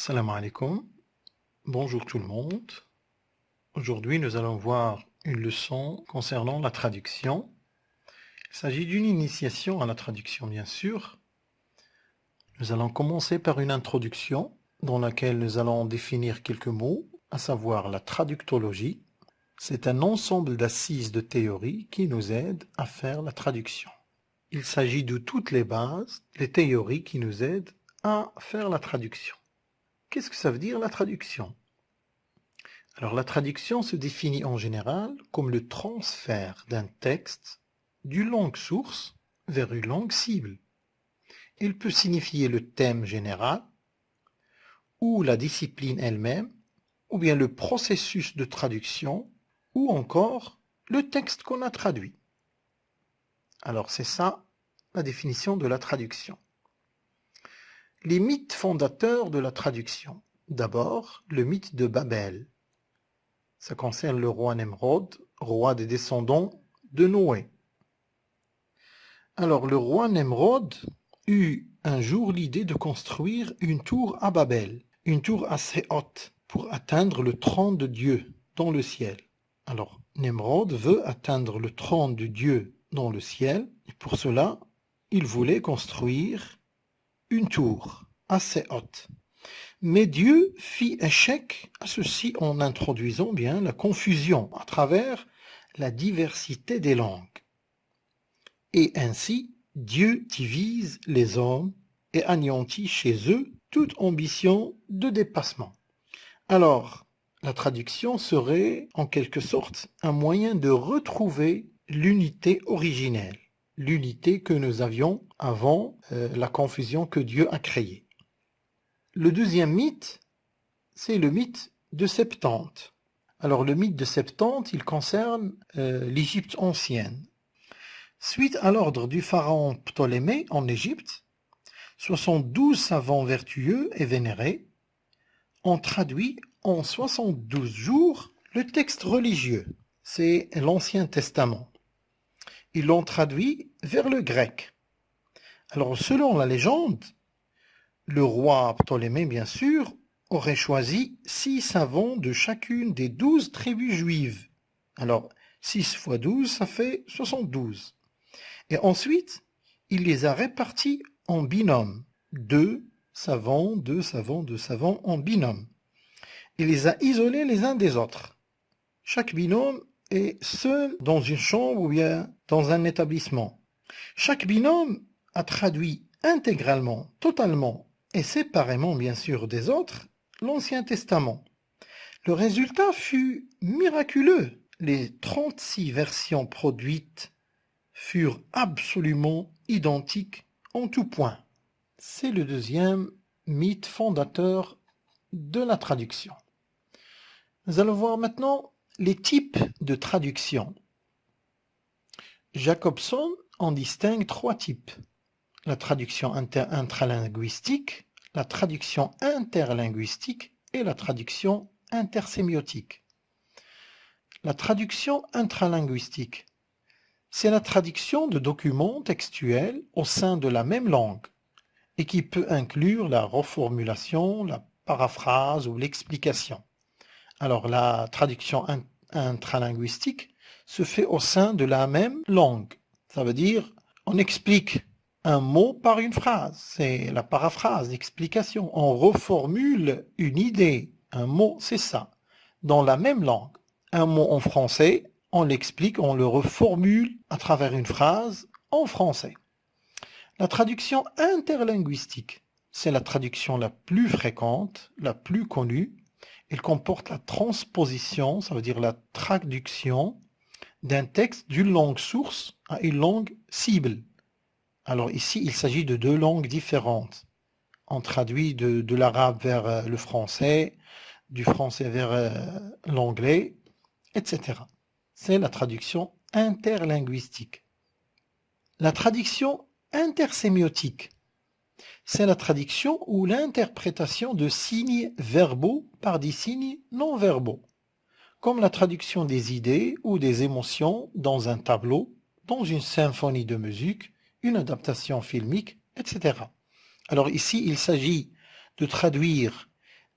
Salam alaikum, bonjour tout le monde. Aujourd'hui, nous allons voir une leçon concernant la traduction. Il s'agit d'une initiation à la traduction, bien sûr. Nous allons commencer par une introduction dans laquelle nous allons définir quelques mots, à savoir la traductologie. C'est un ensemble d'assises de théories qui nous aident à faire la traduction. Il s'agit de toutes les bases, les théories qui nous aident à faire la traduction. Qu'est-ce que ça veut dire la traduction? Alors la traduction se définit en général comme le transfert d'un texte d'une langue source vers une langue cible. Il peut signifier le thème général, ou la discipline elle-même, ou bien le processus de traduction, ou encore le texte qu'on a traduit. Alors c'est ça la définition de la traduction. Les mythes fondateurs de la traduction. D'abord, le mythe de Babel. Ça concerne le roi Nemrod, roi des descendants de Noé. Alors, le roi Nemrod eut un jour l'idée de construire une tour à Babel, une tour assez haute, pour atteindre le trône de Dieu dans le ciel. Alors, Nemrod veut atteindre le trône de Dieu dans le ciel, et pour cela, il voulait construire une tour assez haute. Mais Dieu fit échec à ceci en introduisant bien la confusion à travers la diversité des langues. Et ainsi, Dieu divise les hommes et anéantit chez eux toute ambition de dépassement. Alors, la traduction serait en quelque sorte un moyen de retrouver l'unité originelle, l'unité que nous avions avant la confusion que Dieu a créée. Le deuxième mythe, c'est le mythe de Septante. Alors le mythe de Septante, il concerne l'Égypte ancienne. Suite à l'ordre du pharaon Ptolémée en Égypte, 72 savants vertueux et vénérés ont traduit en 72 jours le texte religieux. C'est l'Ancien Testament. Ils l'ont traduit vers le grec. Alors selon la légende, le roi Ptolémée, bien sûr, aurait choisi 6 savants de chacune des 12 tribus juives. Alors, 6 fois 12, ça fait 72. Et ensuite, il les a répartis en binôme. 2 savants, 2 savants, 2 savants en binôme. Il les a isolés les uns des autres. Chaque binôme est seul dans une chambre ou bien dans un établissement. Chaque binôme a traduit intégralement, totalement, et séparément bien sûr des autres, l'Ancien Testament. Le résultat fut miraculeux. Les 36 versions produites furent absolument identiques en tout point. C'est le deuxième mythe fondateur de la traduction. Nous allons voir maintenant les types de traduction. Jacobson en distingue 3 types. La traduction intralinguistique, la traduction interlinguistique et la traduction intersémiotique. La traduction intralinguistique, c'est la traduction de documents textuels au sein de la même langue et qui peut inclure la reformulation, la paraphrase ou l'explication. Alors la traduction intralinguistique se fait au sein de la même langue. Ça veut dire on explique un mot par une phrase, c'est la paraphrase, l'explication. On reformule une idée, un mot, c'est ça, dans la même langue. Un mot en français, on l'explique, on le reformule à travers une phrase en français. La traduction interlinguistique, c'est la traduction la plus fréquente, la plus connue. Elle comporte la transposition, ça veut dire la traduction d'un texte d'une langue source à une langue cible. Alors ici, il s'agit de 2 langues différentes. On traduit de l'arabe vers le français, du français vers l'anglais, etc. C'est la traduction interlinguistique. La traduction intersémiotique, c'est la traduction ou l'interprétation de signes verbaux par des signes non verbaux, comme la traduction des idées ou des émotions dans un tableau, dans une symphonie de musique, une adaptation filmique, etc. Alors ici, il s'agit de traduire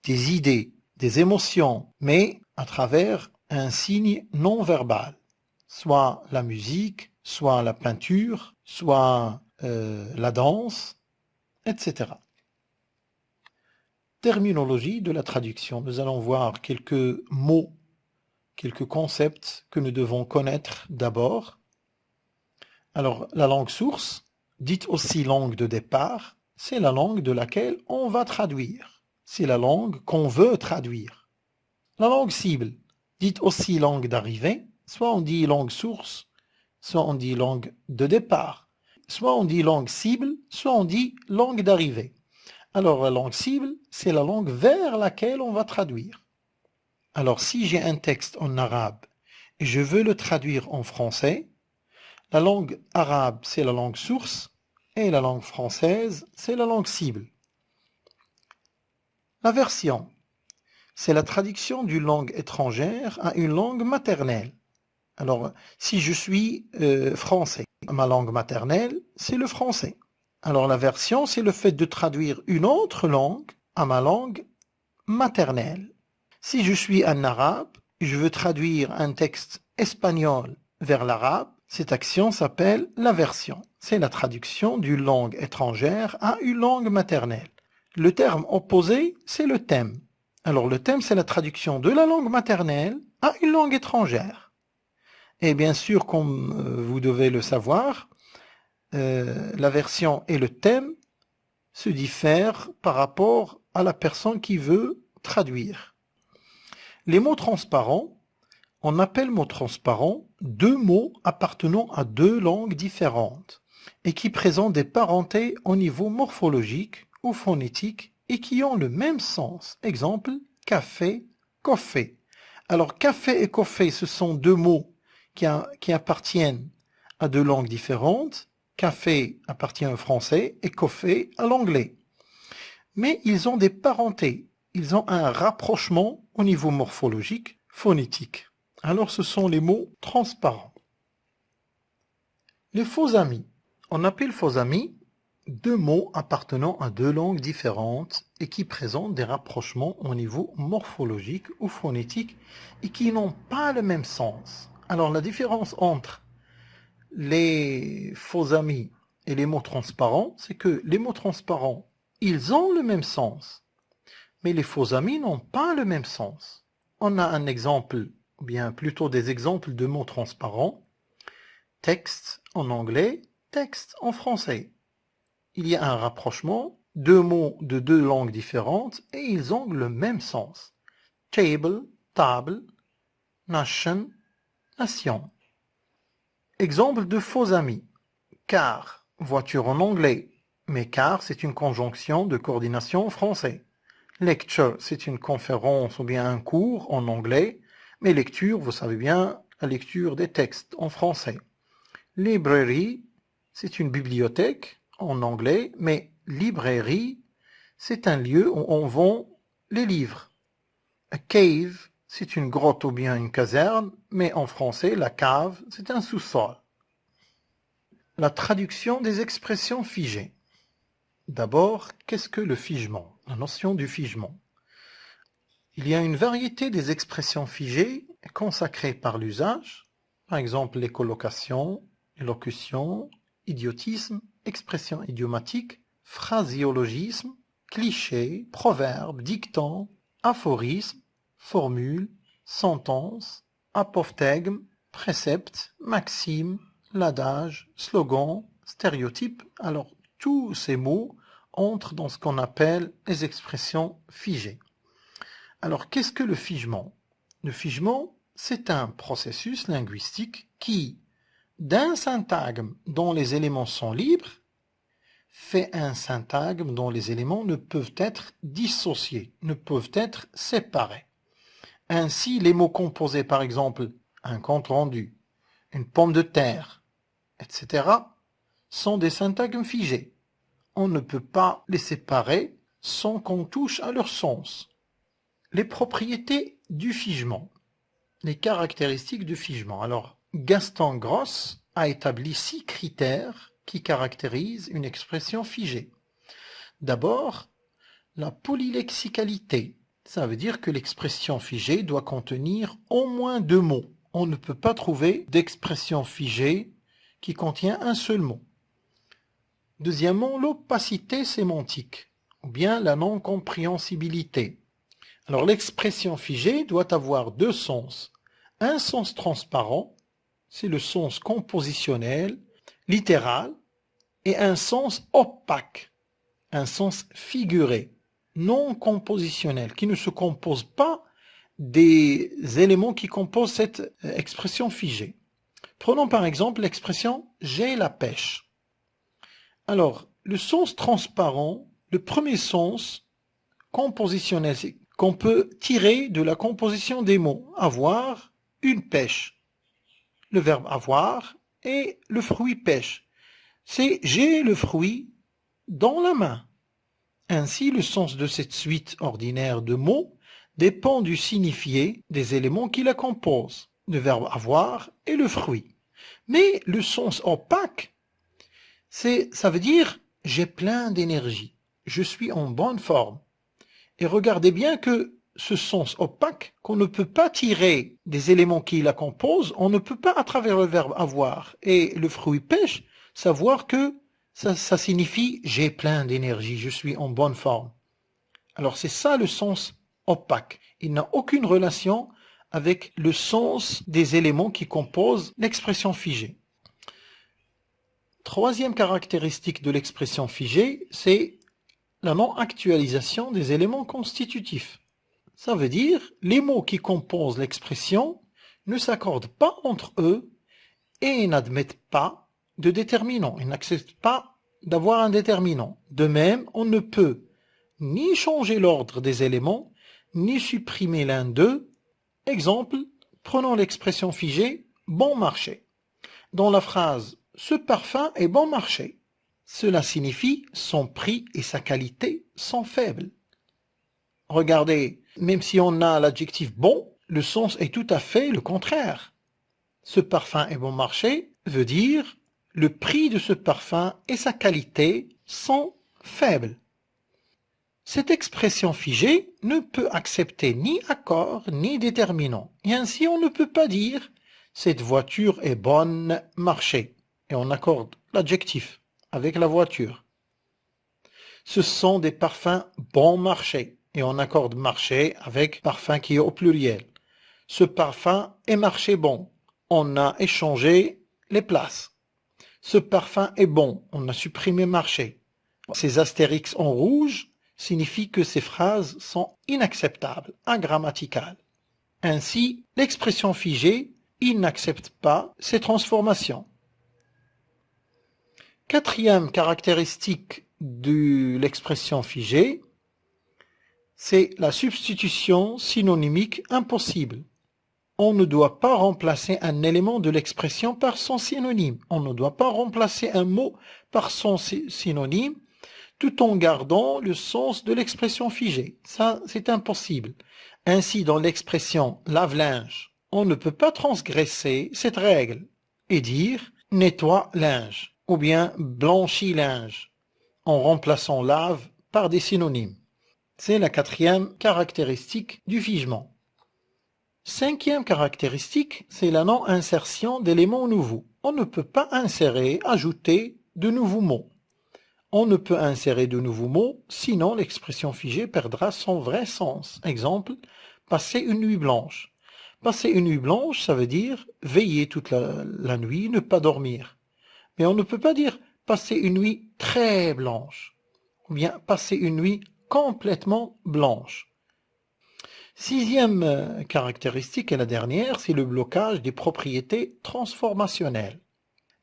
des idées, des émotions, mais à travers un signe non verbal, soit la musique, soit la peinture, soit la danse, etc. Terminologie de la traduction. Nous allons voir quelques mots, quelques concepts que nous devons connaître d'abord. Alors, la langue source, dite aussi langue de départ, c'est la langue de laquelle on va traduire. C'est la langue qu'on veut traduire. La langue cible, dite aussi langue d'arrivée, soit on dit langue source, soit on dit langue de départ. Soit on dit langue cible, soit on dit langue d'arrivée. Alors la langue cible, c'est la langue vers laquelle on va traduire. Alors si j'ai un texte en arabe et je veux le traduire en français, la langue arabe, c'est la langue source et la langue française, c'est la langue cible. La version, c'est la traduction d'une langue étrangère à une langue maternelle. Alors, si je suis français, ma langue maternelle, c'est le français. Alors, la version, c'est le fait de traduire une autre langue à ma langue maternelle. Si je suis un arabe, je veux traduire un texte espagnol vers l'arabe, cette action s'appelle la version. C'est la traduction d'une langue étrangère à une langue maternelle. Le terme opposé, c'est le thème. Alors, le thème, c'est la traduction de la langue maternelle à une langue étrangère. Et bien sûr, comme vous devez le savoir, la version et le thème se diffèrent par rapport à la personne qui veut traduire. Les mots transparents, on appelle mots transparents deux mots appartenant à deux langues différentes et qui présentent des parentés au niveau morphologique ou phonétique et qui ont le même sens. Exemple, café, coffee. Alors, café et coffee, ce sont deux mots qui appartiennent à deux langues différentes. Café appartient au français et coffee à l'anglais. Mais ils ont des parentés, ils ont un rapprochement au niveau morphologique, phonétique. Alors ce sont les mots transparents. Les faux amis. On appelle faux amis deux mots appartenant à deux langues différentes et qui présentent des rapprochements au niveau morphologique ou phonétique et qui n'ont pas le même sens. Alors la différence entre les faux amis et les mots transparents, c'est que les mots transparents, ils ont le même sens, mais les faux amis n'ont pas le même sens. On a un exemple, ou bien plutôt des exemples de mots transparents. Texte en anglais, texte en français. Il y a un rapprochement, deux mots de deux langues différentes et ils ont le même sens. Table, table, nation, nation. Exemple de faux amis. Car, voiture en anglais, mais car c'est une conjonction de coordination en français. Lecture, c'est une conférence ou bien un cours en anglais, mais lecture, vous savez bien, la lecture des textes en français. Librairie, c'est une bibliothèque en anglais, mais librairie, c'est un lieu où on vend les livres. A cave, c'est une grotte ou bien une caserne, mais en français, la cave, c'est un sous-sol. La traduction des expressions figées. D'abord, qu'est-ce que le figement? La notion du figement. Il y a une variété des expressions figées consacrées par l'usage, par exemple les collocations, élocution, idiotisme, expression idiomatique, phraséologisme, cliché, proverbe, dicton, aphorisme, formule, sentence, apophthegme, précepte, maxime, l'adage, slogan, stéréotype. Alors, tous ces mots entrent dans ce qu'on appelle les expressions figées. Alors, qu'est-ce que le figement? Le figement, c'est un processus linguistique qui, d'un syntagme dont les éléments sont libres, fait un syntagme dont les éléments ne peuvent être dissociés, ne peuvent être séparés. Ainsi, les mots composés, par exemple, un compte rendu, une pomme de terre, etc., sont des syntagmes figés. On ne peut pas les séparer sans qu'on touche à leur sens. Les propriétés du figement, les caractéristiques du figement. Alors, Gaston Gross a établi 6 critères qui caractérisent une expression figée. D'abord, la polylexicalité, Ça veut dire que l'expression figée doit contenir au moins 2 mots. On ne peut pas trouver d'expression figée qui contient un seul mot. Deuxièmement, l'opacité sémantique, ou bien la non-compréhensibilité. Alors l'expression figée doit avoir 2 sens. Un sens transparent, c'est le sens compositionnel, littéral, et un sens opaque, un sens figuré, non compositionnel, qui ne se compose pas des éléments qui composent cette expression figée. Prenons par exemple l'expression « j'ai la pêche ». Alors, le sens transparent, le premier sens compositionnel, c'est qu'on peut tirer de la composition des mots. Avoir une pêche. Le verbe avoir et le fruit pêche. C'est j'ai le fruit dans la main. Ainsi, le sens de cette suite ordinaire de mots dépend du signifié des éléments qui la composent, le verbe avoir et le fruit. Mais le sens opaque, ça veut dire j'ai plein d'énergie, je suis en bonne forme. Et regardez bien que ce sens opaque, qu'on ne peut pas tirer des éléments qui la composent, on ne peut pas à travers le verbe avoir et le fruit pêche, savoir que ça signifie j'ai plein d'énergie, je suis en bonne forme. Alors c'est ça le sens opaque. Il n'a aucune relation avec le sens des éléments qui composent l'expression figée. Troisième caractéristique de l'expression figée, c'est la non-actualisation des éléments constitutifs. Ça veut dire les mots qui composent l'expression ne s'accordent pas entre eux et n'admettent pas de déterminant. Ils n'acceptent pas d'avoir un déterminant. De même, on ne peut ni changer l'ordre des éléments, ni supprimer l'un d'eux. Exemple, prenons l'expression figée « bon marché ». Dans la phrase « ce parfum est bon marché », cela signifie « son prix et sa qualité sont faibles ». Regardez, même si on a l'adjectif « bon », le sens est tout à fait le contraire. Ce parfum est bon marché veut dire « le prix de ce parfum et sa qualité sont faibles ». Cette expression figée ne peut accepter ni accord ni déterminant. Et ainsi, on ne peut pas dire « cette voiture est bonne marché » et on accorde l'adjectif avec la voiture. Ce sont des parfums bon marché et on accorde marché avec parfum qui est au pluriel. Ce parfum est marché bon. On a échangé les places. Ce parfum est bon. On a supprimé marché. Ces astérix en rouge signifient que ces phrases sont inacceptables, ingrammaticales. Ainsi, l'expression figée, il n'accepte pas ces transformations. Quatrième caractéristique de l'expression figée, c'est la substitution synonymique impossible. On ne doit pas remplacer un élément de l'expression par son synonyme. On ne doit pas remplacer un mot par son synonyme tout en gardant le sens de l'expression figée. Ça, c'est impossible. Ainsi, dans l'expression « lave-linge », on ne peut pas transgresser cette règle et dire « nettoie linge » ou bien « blanchis linge » en remplaçant « lave » par des synonymes. C'est la quatrième caractéristique du figement. Cinquième caractéristique, c'est la non-insertion d'éléments nouveaux. On ne peut pas insérer, ajouter de nouveaux mots. On ne peut insérer de nouveaux mots, sinon l'expression figée perdra son vrai sens. Exemple, passer une nuit blanche. Passer une nuit blanche, ça veut dire veiller toute la nuit, ne pas dormir. Mais on ne peut pas dire passer une nuit très blanche, ou bien passer une nuit complètement blanche. Sixième caractéristique et la dernière, c'est le blocage des propriétés transformationnelles.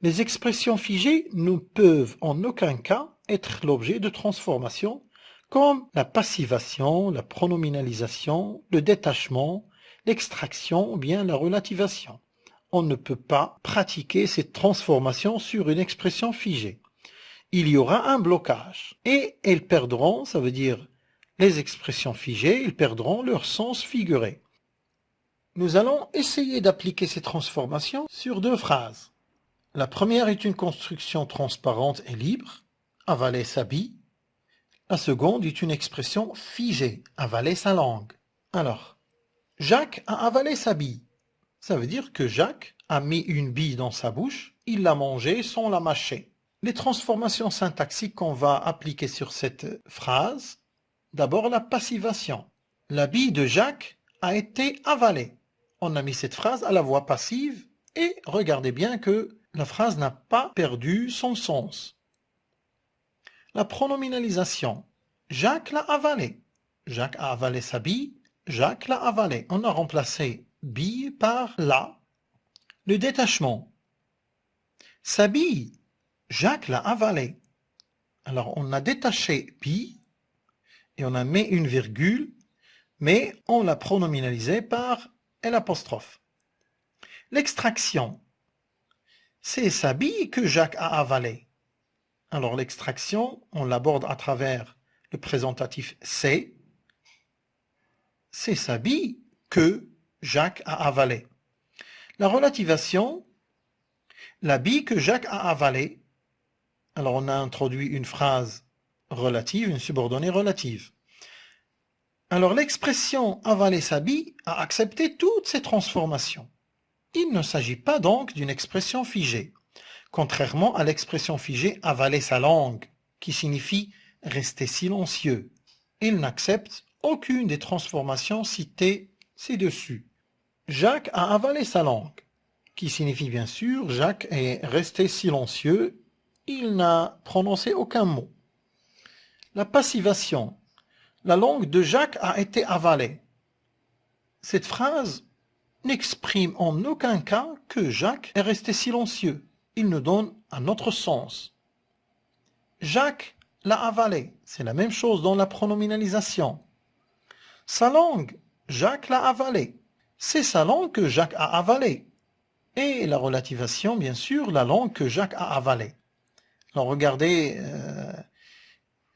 Les expressions figées ne peuvent en aucun cas être l'objet de transformation comme la passivation, la pronominalisation, le détachement, l'extraction ou bien la relativation. On ne peut pas pratiquer cette transformation sur une expression figée. Il y aura un blocage et elles perdront, ça veut dire les expressions figées, elles perdront leur sens figuré. Nous allons essayer d'appliquer ces transformations sur 2 phrases. La première est une construction transparente et libre. Avaler s'habille. La seconde est une expression figée, avaler sa langue. Alors, Jacques a avalé sa bille. Ça veut dire que Jacques a mis une bille dans sa bouche, il l'a mangée sans la mâcher. Les transformations syntaxiques qu'on va appliquer sur cette phrase, d'abord la passivation. La bille de Jacques a été avalée. On a mis cette phrase à la voix passive et regardez bien que la phrase n'a pas perdu son sens. La pronominalisation. Jacques l'a avalé. Jacques a avalé sa bille. Jacques l'a avalé. On a remplacé bille par la. Le détachement. Sa bille, Jacques l'a avalé. Alors on a détaché bille et on a mis une virgule, mais on l'a pronominalisé par l'apostrophe. L'extraction. C'est sa bille que Jacques a avalé. Alors l'extraction, on l'aborde à travers le présentatif c'est. C'est sa bille que Jacques a avalé. La relativation, la bille que Jacques a avalée. Alors on a introduit une phrase relative, une subordonnée relative. Alors l'expression avaler sa bille a accepté toutes ces transformations. Il ne s'agit pas donc d'une expression figée, contrairement à l'expression figée avaler sa langue, qui signifie rester silencieux. Il n'accepte aucune des transformations citées ci-dessus. Jacques a avalé sa langue, qui signifie bien sûr Jacques est resté silencieux, il n'a prononcé aucun mot. La passivation. La langue de Jacques a été avalée. Cette phrase n'exprime en aucun cas que Jacques est resté silencieux. Il nous donne un autre sens. Jacques l'a avalé. C'est la même chose dans la pronominalisation. Sa langue, Jacques l'a avalée. C'est sa langue que Jacques a avalée. Et la relativation, bien sûr, la langue que Jacques a avalée. Alors regardez,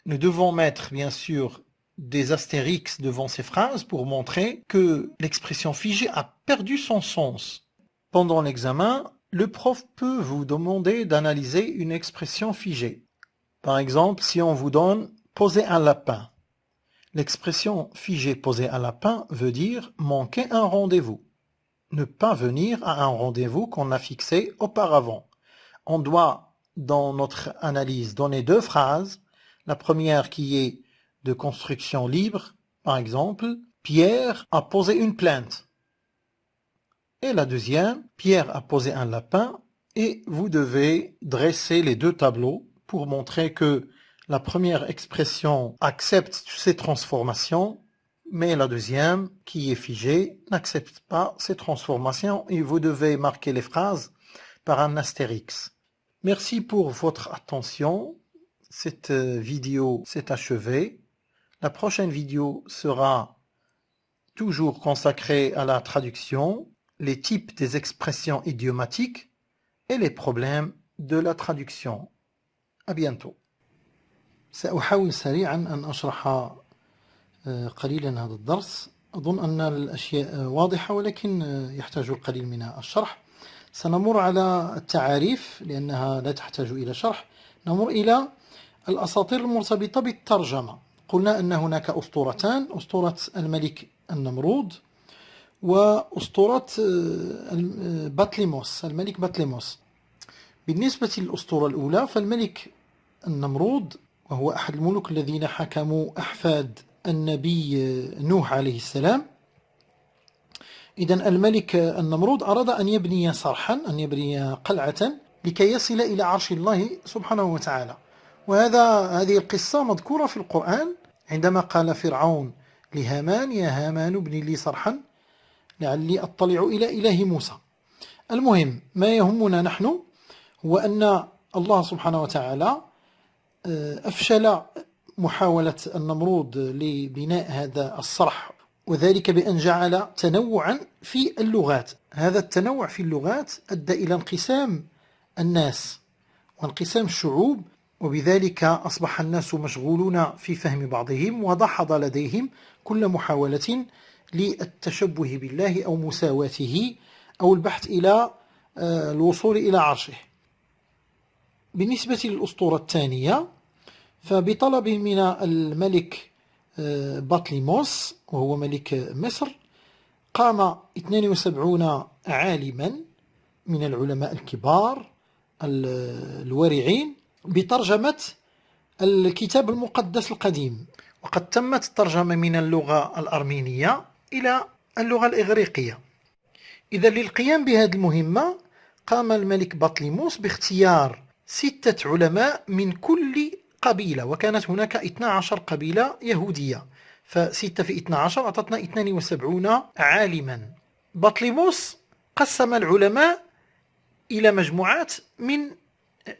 nous devons mettre, bien sûr, des astérix devant ces phrases pour montrer que l'expression figée a perdu son sens. Pendant l'examen, le prof peut vous demander d'analyser une expression figée. Par exemple, si on vous donne « poser un lapin », l'expression figée « poser un lapin » veut dire « manquer un rendez-vous », ne pas venir à un rendez-vous qu'on a fixé auparavant. On doit, dans notre analyse, donner deux phrases. La première qui est de construction libre, par exemple, Pierre a posé une plainte. Et la deuxième, Pierre a posé un lapin, et vous devez dresser les deux tableaux pour montrer que la première expression accepte ces transformations, mais la deuxième, qui est figée, n'accepte pas ces transformations, et vous devez marquer les phrases par un astérix. Merci pour votre attention. Cette vidéo s'est achevée. La prochaine vidéo sera toujours consacrée à la traduction, les types des expressions idiomatiques et les problèmes de la traduction. À bientôt. سأحاول سريعا أن أشرح قليلا هذا الدرس. أظن أن الأشياء واضحة ولكن يحتاج القليل من الشرح. سنمر على التعاريف لأنها لا تحتاج إلى شرح. نمر إلى الأساطير المرتبطة بالترجمة. قلنا أن هناك أسطورتان، أسطورة الملك النمرود وأسطورة بطليموس، الملك بطليموس. بالنسبة للأسطورة الأولى فالملك النمرود وهو أحد الملوك الذين حكموا أحفاد النبي نوح عليه السلام. إذن الملك النمرود أراد أن يبني صرحا، أن يبني قلعة لكي يصل إلى عرش الله سبحانه وتعالى. هذه القصة مذكورة في القرآن عندما قال فرعون لهامان يا هامان ابن لي صرحا لعلي أطلع إلى إله موسى. المهم ما يهمنا نحن هو أن الله سبحانه وتعالى أفشل محاولة النمرود لبناء هذا الصرح، وذلك بأن جعل تنوعا في اللغات. هذا التنوع في اللغات أدى إلى انقسام الناس وانقسام الشعوب، وبذلك أصبح الناس مشغولون في فهم بعضهم ودحض لديهم كل محاولة للتشبه بالله أو مساواته أو البحث إلى الوصول إلى عرشه. بالنسبة للأسطورة الثانية فبطلب من الملك بطليموس وهو ملك مصر قام 72 عالما من العلماء الكبار الورعين بترجمة الكتاب المقدس القديم، وقد تمت الترجمة من اللغة الأرمينية إلى اللغة الإغريقية. إذا للقيام بهذه المهمة قام الملك بطليموس باختيار 6 علماء من كل قبيلة، وكانت هناك 12 قبيلة يهودية، ف6 في 12 أعطتنا 72 عالما. بطليموس قسم العلماء إلى مجموعات من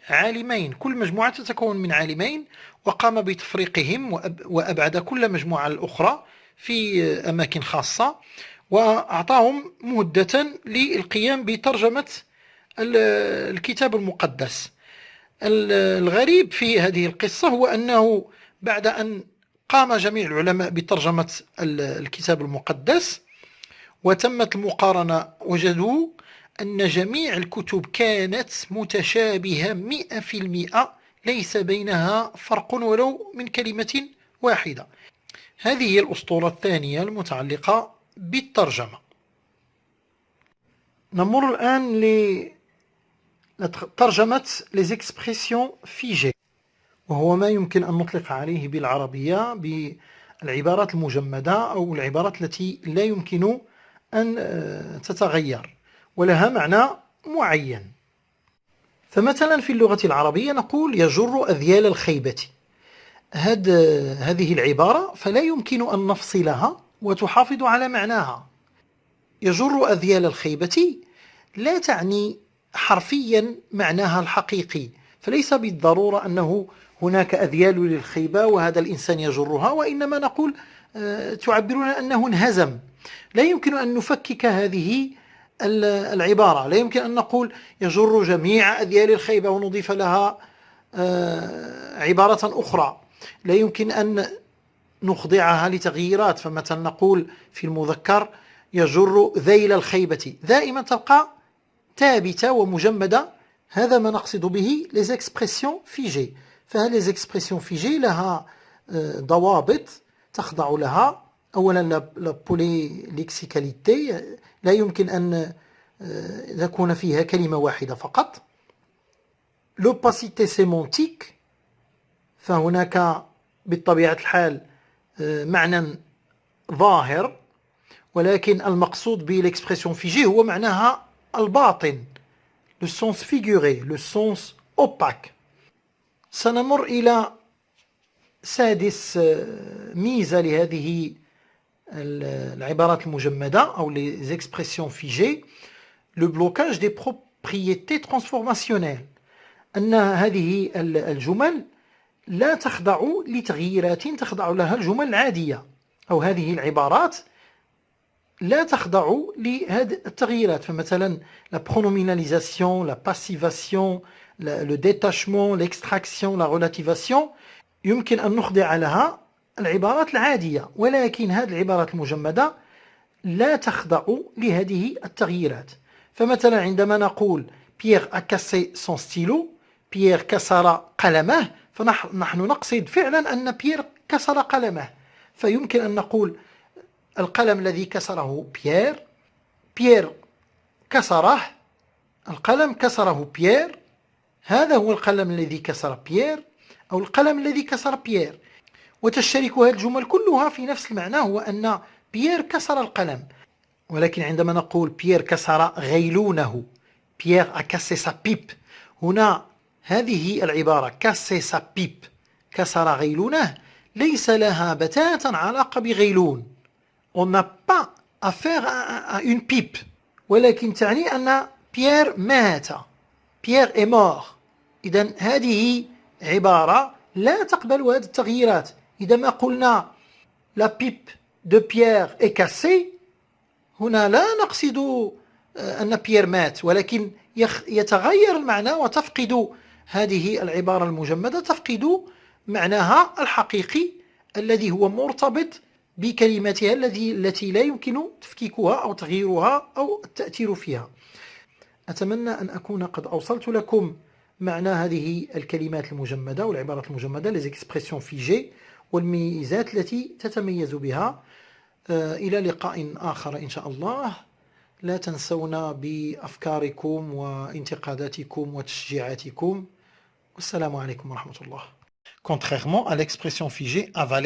عالمين، كل مجموعة تتكون من عالمين، وقام بتفريقهم وأبعد كل مجموعة الأخرى في أماكن خاصة، وأعطاهم مدة للقيام بترجمة الكتاب المقدس. الغريب في هذه القصة هو أنه بعد أن قام جميع العلماء بترجمة الكتاب المقدس وتمت المقارنة، وجدوا أن جميع الكتب كانت متشابهة 100%، ليس بينها فرق ولو من كلمة واحدة. هذه هي الأسطورة الثانية المتعلقة بالترجمة. نمر الآن لترجمة les expressions figées، وهو ما يمكن أن نطلق عليه بالعربية بالعبارات المجمدة أو العبارات التي لا يمكن أن تتغير ولها معنى معين. فمثلا في اللغة العربية نقول يجر أذيال الخيبة. هذه العبارة فلا يمكن أن نفصلها وتحافظ على معناها. يجر أذيال الخيبة لا تعني حرفيا معناها الحقيقي، فليس بالضرورة أنه هناك أذيال للخيبة وهذا الإنسان يجرها، وإنما نقول تعبرون أنه انهزم. لا يمكن أن نفكك هذه العبارة، لا يمكن أن نقول يجر جميع أذيال الخيبة ونضيف لها عبارة أخرى. لا يمكن أن نخضعها لتغييرات، فمثلا نقول في المذكر يجر ذيل الخيبة، دائما تبقى ثابتة ومجمدة. هذا ما نقصد به les expressions figées. فهذه les expressions figées لها ضوابط تخضع لها. أولا la polylexicalité، لا يمكن أن تكون فيها كلمة واحدة فقط. l'opacité sémantique، فهناك بطبيعة الحال معنى ظاهر، ولكن المقصود بالexpression figée هو معناها الباطن، le sens figuré، le sens opaque. سنمر إلى سادس ميزة لهذه العبارات المجمدة أو les expressions figées، le blocage des propriétés transformationnelles. أن هذه الجمل لا تخضع لتغييرات تخضع لها الجمل العادية، أو هذه العبارات لا تخضع لهذه التغييرات. فمثلا la pronominalisation، la passivation، le détachement، l'extraction، la relativation يمكن أن نخضع لها العبارات العادية، ولكن هذه العبارات المجمدة لا تخضع لهذه التغييرات. فمثلا عندما نقول بيير a cassé son stylo، بيير كسر قلمه، فنحن نقصد فعلا أن بيير كسر قلمه. فيمكن أن نقول القلم الذي كسره بيير، بيير كسره، القلم كسره بيير، هذا هو القلم الذي كسر بيير، أو القلم الذي كسر بيير. وتشترك هذه الجمل كلها في نفس المعنى، هو أن بيير كسر القلم. ولكن عندما نقول بيير كسر غيلونه، بيير a cassé sa pipe، هنا هذه العبارة كاسي سا بيب، كسر غيلونه، ليس لها بتاتا علاقة بغيلون. on n'a pas affaire à une pipe، ولكن تعني أن بيير مات، بيير est mort. إذن هذه عبارة لا تقبل هذه التغييرات. إذا ما قلنا la pipe de Pierre est cassée، هنا لا نقصد أن بيير مات، ولكن يتغير المعنى وتفقد هذه العبارة المجمدة، تفقد معناها الحقيقي الذي هو مرتبط بكلماتها التي لا يمكن تفكيكها أو تغييرها أو التأثير فيها. أتمنى أن أكون قد أوصلت لكم معنى هذه الكلمات المجمدة والعبارات المجمدة les expressions figées والميزات التي تتميز بها. إلى لقاء آخر إن شاء الله. لا تنسونا بأفكاركم وانتقاداتكم وتشجيعاتكم. والسلام عليكم ورحمة الله. Contrairement à l'expression figée avaler